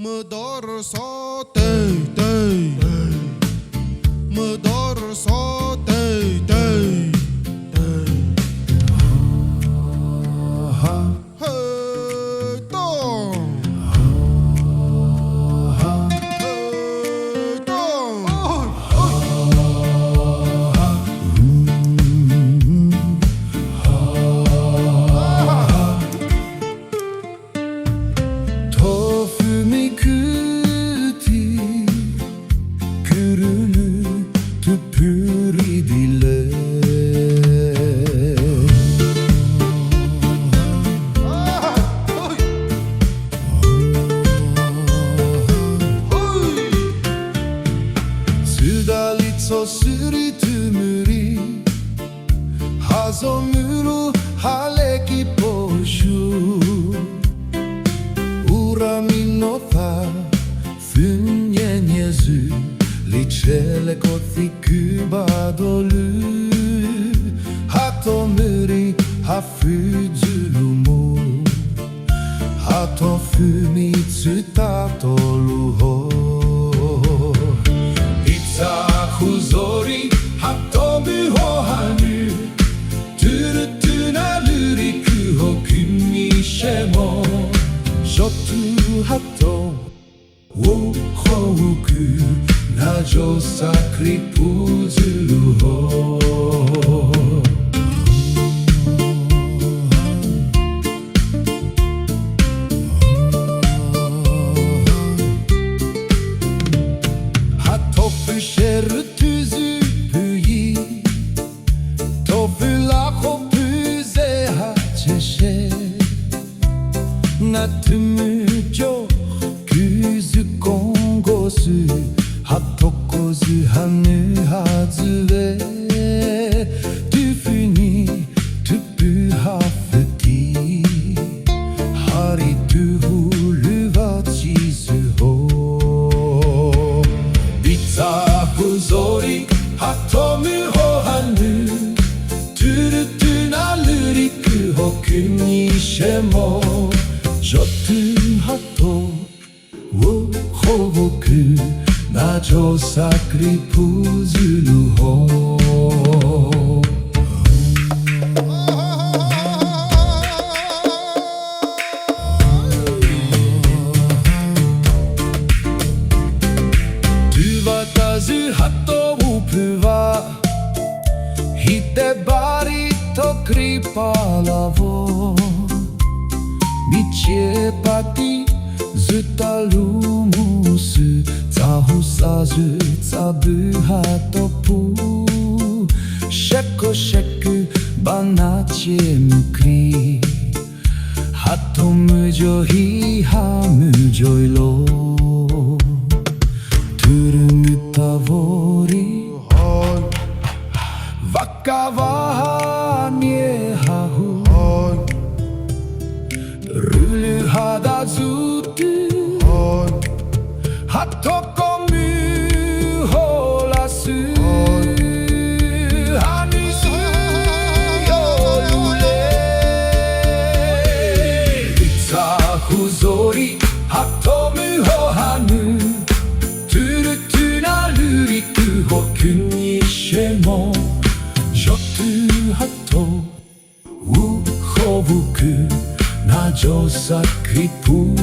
Me dor só tei, tei, me dor só tei, tei, tei. Hey, tom. Hey, tom. Sürütümüri Hazomuru haleki poşu Uraminota Fünyenyezü Liczele kothi kubadolu Hatomuri hafuzulumu Hatofumitsu tatoluho Huzori hatomu hohanu Turutuna luriku hoku ni shemo Shotu hato wokoku Najo sakri puzuru ho Hatofu şerut Natumujo kuzu kongosu Hatokozu hanu hazue Tufuni tupu hafuti Hari tuhulu wachizu ho Bitsa huzori hatomu hohanu Turutuna luriku hoku ni shemo Jotu hato wo hoboku Najo sakri puzulu ho Tuvatazu hato upuwa Hitebari to kripalavo Michie pati zutallumusu Tsahusazu tsabu hatopu Sheku sheku banachie mukri Hatomujo hi hamujoilo Turumu tavori Vakavaha nie hahu Rulu hada zutu Hatokomu holasu Hanisu yolule Itza huzori hatomu hohanu Turutuna luriku hoku ni shemo Jotu hato Uhobuku Najo sakri pu